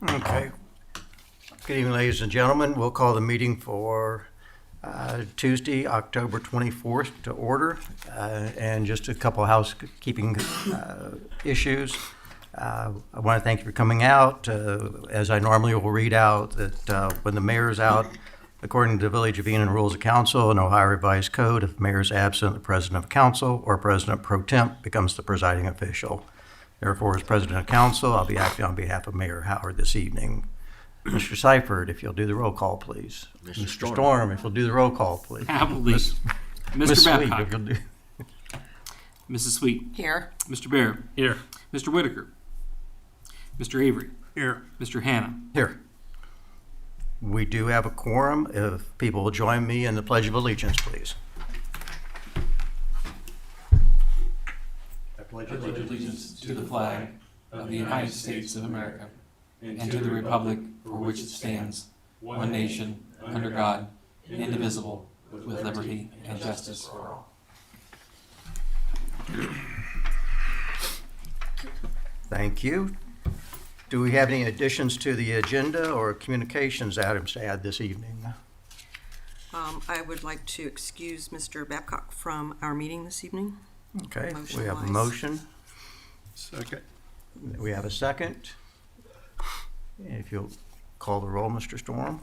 Okay. Good evening, ladies and gentlemen. We'll call the meeting for Tuesday, October 24th to order. And just a couple housekeeping issues. I want to thank you for coming out. As I normally will read out that when the mayor is out, according to the Village of Enon Rules of Council and Ohio Revised Code, if the mayor is absent, the president of council or president pro temp becomes the presiding official. Therefore, as president of council, I'll be acting on behalf of Mayor Howard this evening. Mr. Seifert, if you'll do the roll call, please. Mr. Storm, if you'll do the roll call, please. Happily. Ms. Mr. Sweet, Babcock. if you'll do. Mrs. Sweet. Here. Mr. Bear. Here. Mr. Whitaker. Mr. Avery. Here. Mr. Hanna. Here. We do have a quorum. If people will join me in the Pledge of Allegiance, please. I pledge pledge allegiance to the flag of the United States of America and to the republic for which it stands, one nation, under God, indivisible, with liberty and justice for all. Thank you. Do we have any additions to the agenda or communications items to add this evening? I would like to excuse Mr. Babcock from our meeting this evening. Okay, we have a Motion-wise. motion. Second. We have a second. If you'll call the roll, Mr. Storm.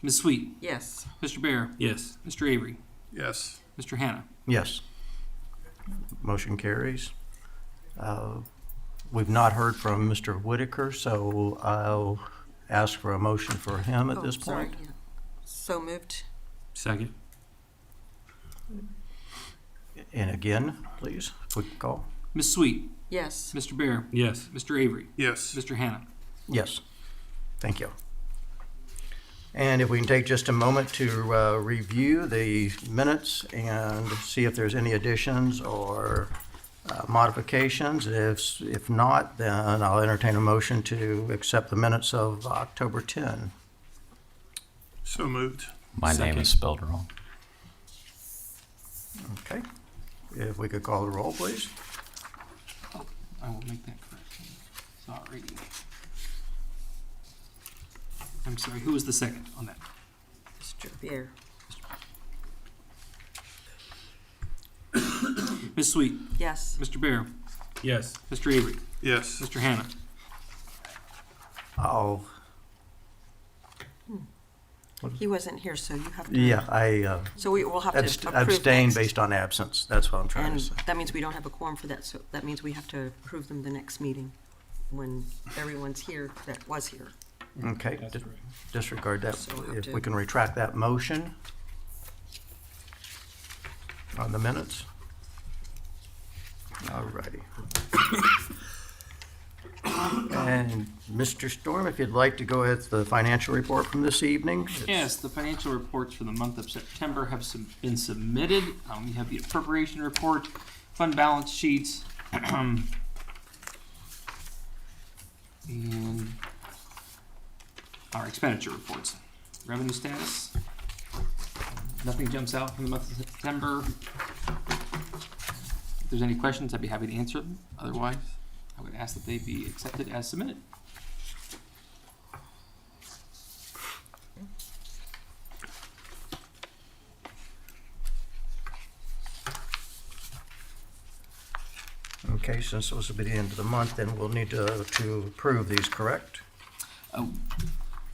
Ms. Sweet. Yes. Mr. Bear. Yes. Mr. Avery. Yes. Mr. Hanna. Yes. Motion carries. We've not heard from Mr. Whitaker, so I'll ask for a motion for him at Oh, this sorry, point. yeah. So moved. Second. And again, please, quick call. Ms. Sweet. Yes. Mr. Bear. Yes. Mr. Avery. Yes. Mr. Hanna. Yes. Thank you. And if we can take just a moment to review the minutes and see if there's any additions or modifications. If not, then I'll entertain a motion to accept the minutes of October 10. So moved. My name Second. is spelled wrong. Okay. If we could call the roll, please. I will make that correction. Sorry. I'm sorry, who was the second on that? Mr. Beer. Ms. Sweet. Yes. Mr. Bear. Yes. Mr. Avery. Yes. Mr. Hanna. I'll, He wasn't here, so you have to. yeah, I So we will have to approve abstain next. based on absence. That's what I'm trying And to say. that means we don't have a quorum for that, so that means we have to approve them the next meeting when everyone's here that was here. Okay, disregard that. So we'll have If to- we can retract that motion on the minutes. All righty. And Mr. Storm, if you'd like to go ahead with the financial report from this evening. Yes, the financial reports for the month of September have been submitted. We have the appropriation report, fund balance sheets, and our expenditure reports. Revenue status. Nothing jumps out from the month of September. If there's any questions, I'd be happy to answer them. Otherwise, I would ask that they be accepted as submitted. Okay, since this will be the end of the month, then we'll need to approve these, correct? Oh,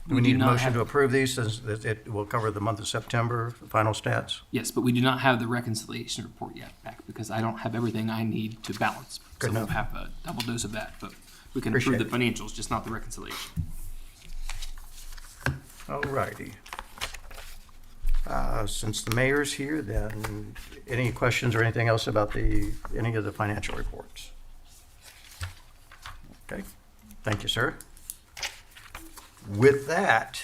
Do we need a not motion have- to approve these since it will cover the month of September, final stats? Yes, but we do not have the reconciliation report yet back because I don't have everything I need to balance. Good So we'll enough. have a double dose of that, but we can Appreciate approve the financials, just not the reconciliation. All righty. Since the mayor's here, then any questions or anything else about any of the financial reports? Okay, thank you, sir. With that,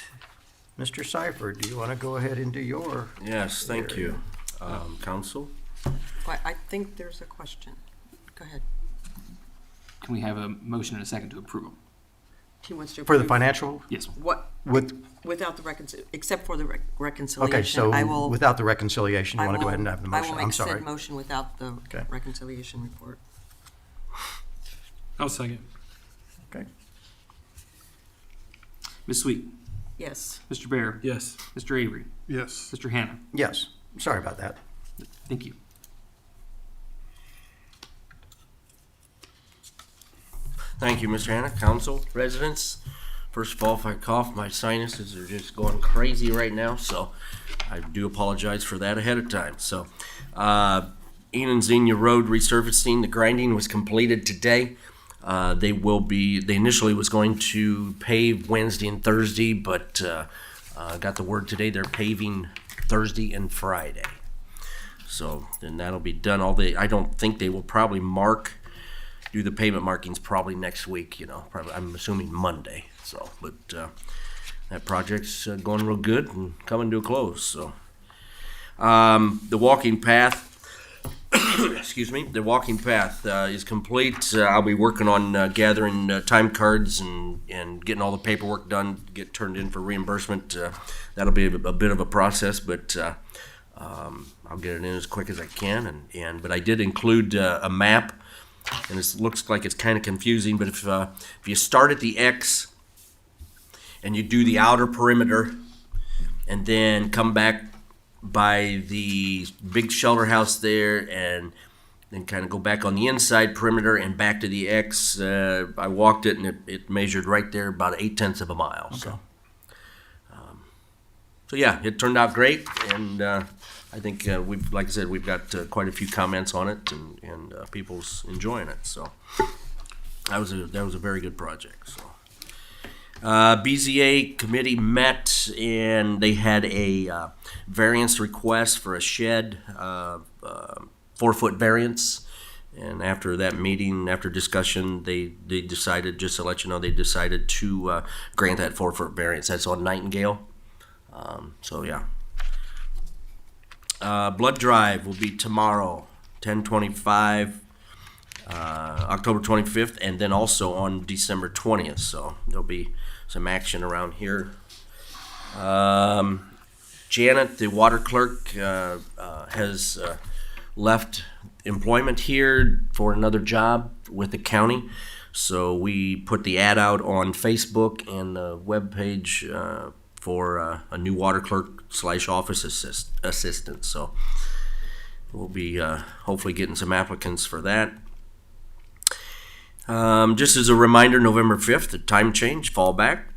Mr. Seifert, do you want to go ahead and do your? Yes, thank you. Council? But I think there's a question. Go ahead. Can we have a motion and a second to approve them? He wants to For the approve financial, Without the except for the reconciliation. okay, so I will- without the reconciliation, you I want to go will- ahead and have the I motion? will I'm make said sorry. motion without the Okay. reconciliation report. I'll second. Okay. Ms. Sweet, Yes. Mr. Bear, Yes. Mr. Avery, Yes. Mr. Hannah. Yes, sorry about that. Thank you. Thank you, Mr. Hannah. Council, residents. First of all, if I cough, my sinuses are just going crazy right now, so I do apologize for that ahead of time. So, Enon Xenia Road resurfacing, the grinding was completed today. They initially was going to pave Wednesday and Thursday, but got the word today they're paving Thursday and Friday. So then that'll be done I don't think they will probably do the pavement markings probably next week, probably, I'm assuming Monday. So, but that project's going real good and coming to a close, so. The walking path, excuse me, the walking path is complete. I'll be working on gathering time cards and getting all the paperwork done, get turned in for reimbursement. That'll be a bit of a process, but I'll get it in as quick as I can. But I did include a map, and it looks like it's kind of confusing, but if you start at the X and you do the outer perimeter and then come back by the big shelter house there and then kind of go back on the inside perimeter and back to the X. I walked it and it measured right there about 0.8 of a mile. Okay. So yeah, it turned out great, and I think like I said, we've got quite a few comments on it, and people's enjoying it. So that was a very good project. So. BZA committee met and they had a variance request for a shed, 4-foot variance. And after that meeting, after discussion, they decided, just to let you know, they decided to grant that 4-foot variance. That's on Nightingale. So yeah. Blood drive will be tomorrow, 10/25. October 25th, and then also on December 20th. So there'll be some action around here. Janet, the water clerk, has left employment here for another job with the county. So we put the ad out on Facebook and the webpage for a new water clerk / office assistant. So we'll be hopefully getting some applicants for that. Just as a reminder, November 5th, the time change, fall back.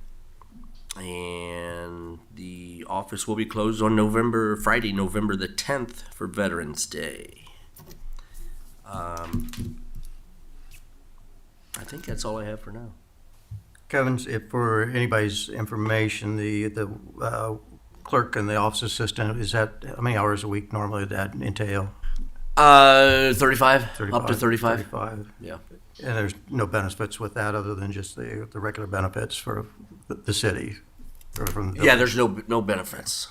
And the office will be closed on Friday, November the 10th for Veterans Day. I think that's all I have for now. Kevin, if for anybody's information, the clerk and the office assistant, is that, how many hours a week normally that entail? 35, up to 35. 35. Yeah. And there's no benefits with that other than just the regular benefits for the city? Or from the Yeah, there's no benefits.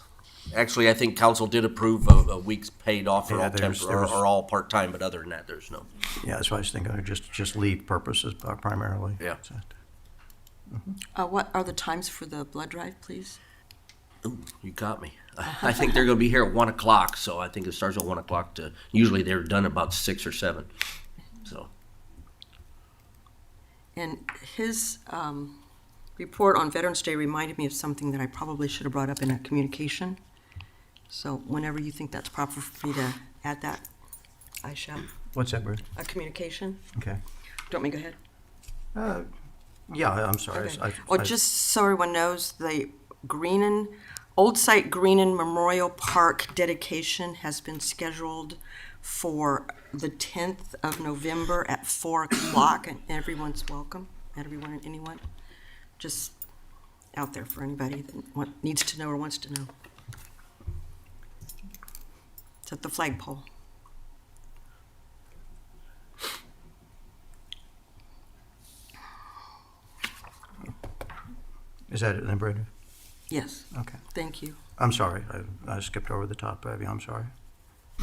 Actually, I think council did approve a week's paid off for Yeah, all temporary or all part-time, but other than that, there's no. Yeah, that's what I was thinking, just leave purposes primarily. Yeah. So, What are the times for the blood drive, please? Ooh, you got me. I think they're going to be here at 1 o'clock, so I think it starts at 1 o'clock usually they're done about 6 or 7. So. And his report on Veterans Day reminded me of something that I probably should have brought up in a communication. So whenever you think that's proper for me to add that, I shall. What's that, Bruce? A communication? Okay. Do you want me to go ahead? Yeah, I'm sorry. Okay. Well, just so everyone knows, the Old Site Greenan Memorial Park dedication has been scheduled for the 10th of November at 4 o'clock, and everyone's welcome, everyone and anyone. Just out there for anybody that needs to know or wants to know. It's at the flagpole. Is that it then, Brenda? Yes, Okay. thank you. I'm sorry. I skipped over the top of you. I'm sorry.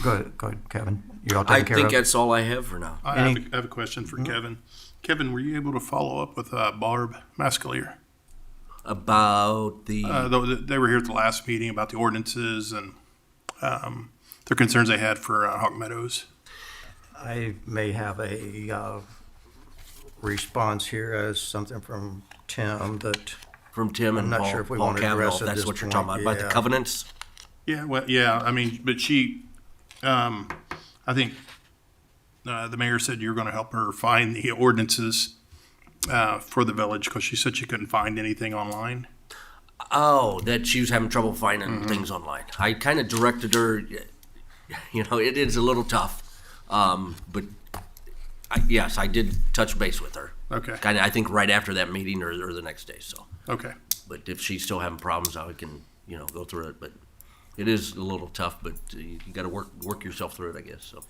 Go ahead, Kevin. You're all I taken care think of? that's all I have for now. I have a question for Kevin. Kevin, were you able to follow up with Barb Mascalier? About the They were here at the last meeting about the ordinances and their concerns they had for Hawk Meadows. I may have a response here as something from Tim that from Tim and I'm not Paul, sure if we Paul want to Cavanaugh, address if at that's this what you're talking point, about the yeah. covenants. Yeah, well, yeah, I mean, but she, I think, the mayor said you're gonna help her find the ordinances, for the village, because she said she couldn't find anything online. Oh, that she was having trouble finding things online. I kind of directed her. You know, it is a little tough, but yes, I did touch base with her. Okay, Kind of, I think right after that meeting or the next day. So, okay, but if she's still having problems, I can go through it. But it is a little tough. But you got to work yourself through it, I guess. So.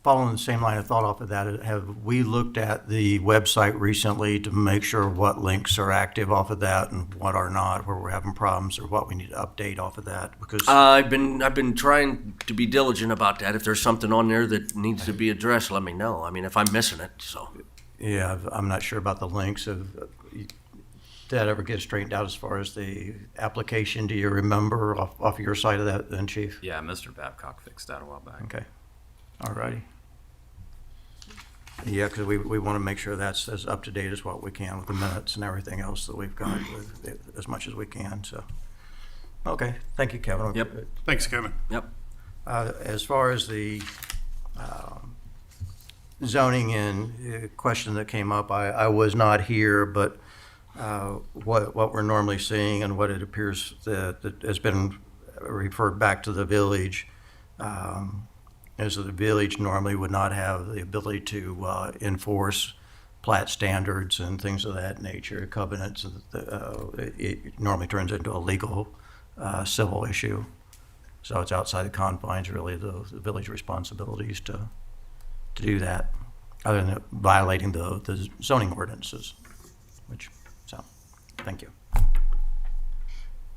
Following the same line of thought off of that, have we looked at the website recently to make sure what links are active off of that and what are not, where we're having problems, or what we need to update off of that? Because I've been trying to be diligent about that. If there's something on there that needs to be addressed, let me know. I mean, if I'm missing it, so. yeah, I'm not sure about the links. Did that ever get straightened out as far as the application? Do you remember off your side of that then, Chief? Yeah, Mr. Babcock fixed that a while back. Okay, all righty. Yeah, because we want to make sure that's as up to date as what we can with the minutes and everything else that we've got with it, as much as we can, so. Okay, thank you, Kevin. Yep. thanks, Kevin. Yep. As far as the zoning and question that came up, I was not here, but what we're normally seeing and what it appears that has been referred back to the village is that the village normally would not have the ability to enforce plat standards and things of that nature, covenants. It normally turns into a legal civil issue. So it's outside the confines, really, the village responsibilities to do that, other than violating the zoning ordinances, so, thank you.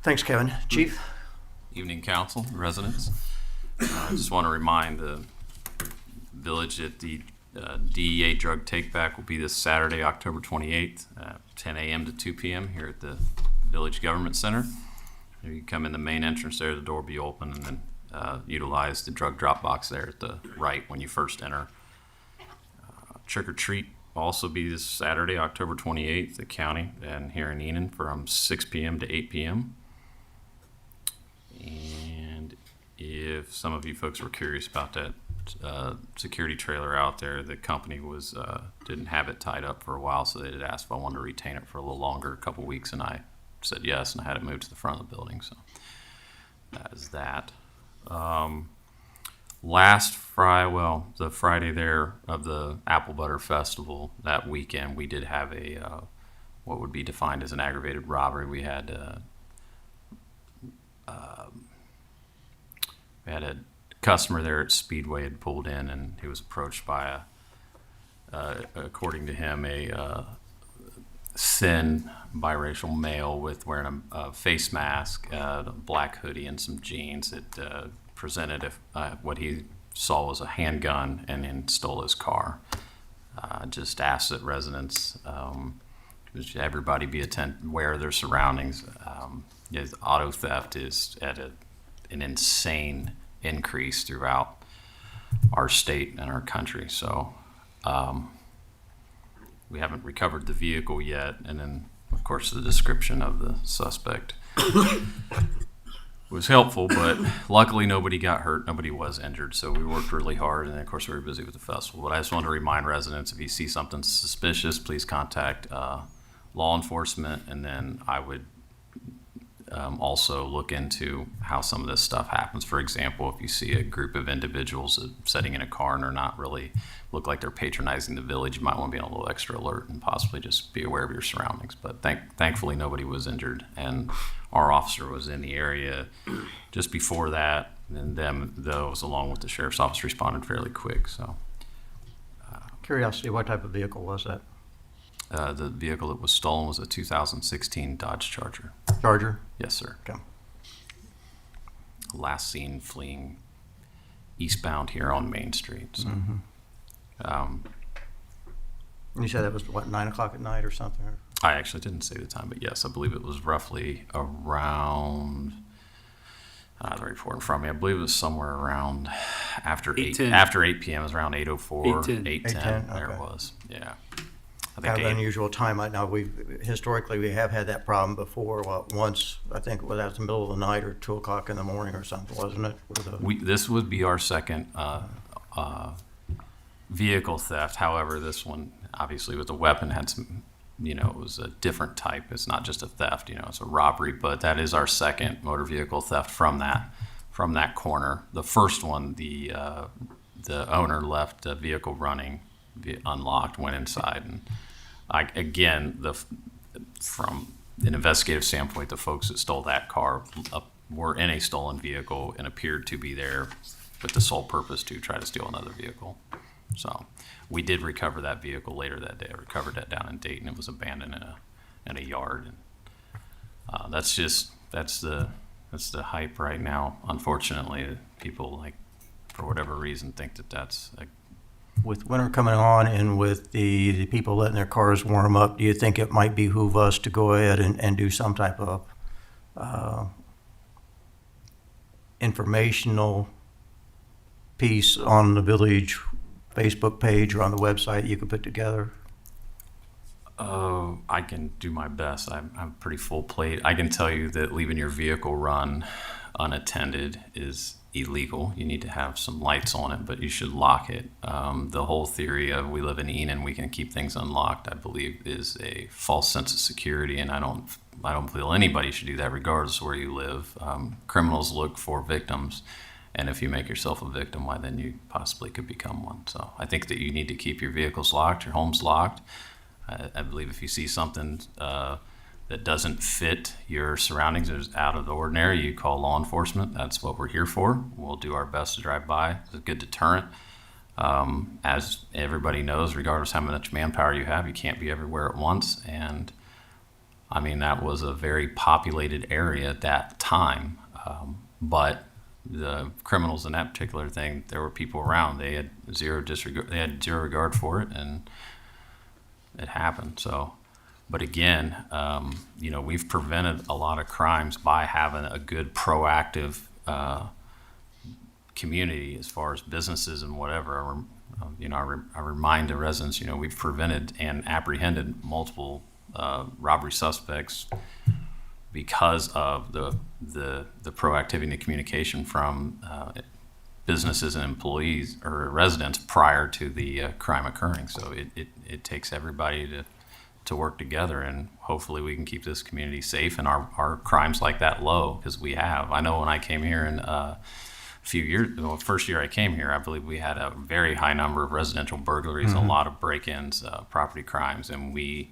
Thanks, Kevin. Chief? Evening, council, residents. I just want to remind the village that the DEA drug takeback will be this Saturday, October 28th, 10 a.m. to 2 p.m. here at the Village Government Center. You come in the main entrance there, the door will be open, and then utilize the drug drop box there at the right when you first enter. Trick or treat will also be this Saturday, October 28th, the county and here in Enon from 6 p.m. to 8 p.m. And if some of you folks were curious about that security trailer out there, the company was didn't have it tied up for a while, so they did ask if I wanted to retain it for a little longer, a couple weeks, and I said yes, and I had it moved to the front of the building. So that is that. Last Friday, well, the Friday there of the Apple Butter Festival, that weekend, we did have a what would be defined as an aggravated robbery. We had a customer there at Speedway had pulled in, and he was approached by according to him, a thin biracial male with wearing a face mask, a black hoodie, and some jeans that presented what he saw was a handgun, and then stole his car. Just asked that residents, everybody be aware of their surroundings. Auto theft is at an insane increase throughout our state and our country. So we haven't recovered the vehicle yet, and then of course the description of the suspect was helpful, but luckily nobody got hurt, nobody was injured, so we worked really hard, and of course we were busy with the festival. But I just want to remind residents, if you see something suspicious, please contact law enforcement, and then I would also look into how some of this stuff happens. For example, if you see a group of individuals sitting in a car and are not really look like they're patronizing the village, you might want to be on a little extra alert and possibly just be aware of your surroundings. But thankfully nobody was injured, and our officer was in the area just before that, and those along with the sheriff's office responded fairly quick. So Curiosity, what type of vehicle was that? the vehicle that was stolen was a 2016 Dodge Charger. Charger? Yes, sir. Okay. Last seen fleeing eastbound here on Main Street. So, You said that was, what, 9 o'clock at night or something? I actually didn't say the time, but yes, I believe it was roughly around. I have the report in front of me. I believe it was somewhere around after 8 8:10. after 8 p.m. It was around 8:04, 8:10. 8:10. There okay. it was. Yeah. kind of eight- unusual time. I know historically, we have had that problem before. Well, once, I think it was at the middle of the night or 2 o'clock in the morning or something, wasn't it? This would be our second vehicle theft. However, this one, obviously with the weapon, had some, it was a different type. It's not just a theft, it's a robbery, but that is our second motor vehicle theft from that corner. The first one, the owner left the vehicle running, unlocked, went inside, and from an investigative standpoint, the folks that stole that car were in a stolen vehicle and appeared to be there with the sole purpose to try to steal another vehicle. So we did recover that vehicle later that day. I recovered that down in Dayton. It was abandoned in a yard. And that's the hype right now. Unfortunately, people, for whatever reason, think that that's With winter coming on and with the people letting their cars warm up, do you think it might behoove us to go ahead and do some type of informational piece on the village Facebook page or on the website you could put together? I can do my best. I'm pretty full plate. I can tell you that leaving your vehicle run unattended is illegal. You need to have some lights on it, but you should lock it. The whole theory of we live in Enon, we can keep things unlocked, I believe, is a false sense of security, and I don't feel anybody should do that regardless of where you live. Criminals look for victims, and if you make yourself a victim, why then you possibly could become one. So I think that you need to keep your vehicles locked, your homes locked. I believe if you see something that doesn't fit your surroundings or is out of the ordinary, you call law enforcement. That's what we're here for. We'll do our best to drive by. It's a good deterrent. As everybody knows, regardless how much manpower you have, you can't be everywhere at once. And I mean, that was a very populated area at that time. But the criminals in that particular thing, there were people around. They had zero regard for it, and it happened. So, but again, we've prevented a lot of crimes by having a good proactive community as far as businesses and whatever. I remind the residents, we've prevented and apprehended multiple robbery suspects because of the proactivity and the communication from businesses and employees or residents prior to the crime occurring. So it takes everybody to work together, and hopefully we can keep this community safe and our crimes like that low, because we have. I know when I came here in first year I came here, I believe we had a very high number of residential burglaries, a lot of break-ins, property crimes, and we,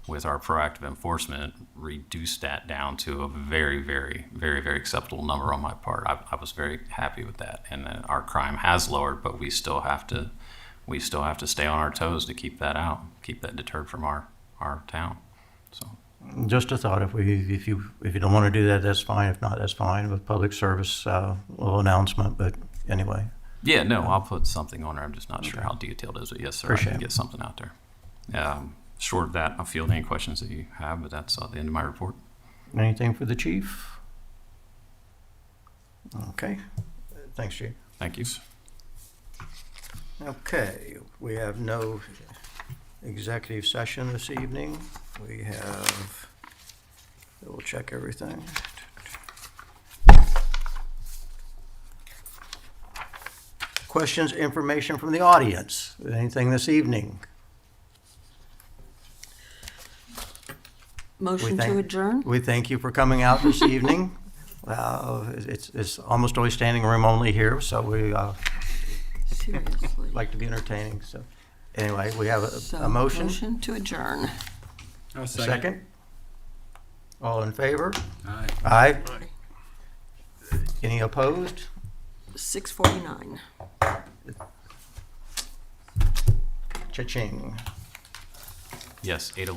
with our proactive enforcement, reduced that down to a very, very, very, very acceptable number on my part. I was very happy with that, and our crime has lowered, but we still have to stay on our toes to keep that deterred from our town. So Just a thought, if you don't want to do that, that's fine. If not, that's fine. With public service, little announcement, but anyway. yeah, no, I'll put something on there. I'm just not sure how detailed it is, but yes, sir, Appreciate I can it. get something out there. Short of that, I'll field any questions that you have, but that's the end of my report. Anything for the chief? Okay. Thanks, Chief. Thank you. Okay, we have no executive session this evening. We'll check everything. Questions, information from the audience? Anything this evening? Motion to adjourn? We thank you for coming out this evening. It's almost always standing room only here, so we Seriously. like to be entertaining. So anyway, we have So, a motion. Motion to adjourn. A second? All in favor? Aye. Aye. Any opposed? 6:49. Cha-ching. Yes, 8:11.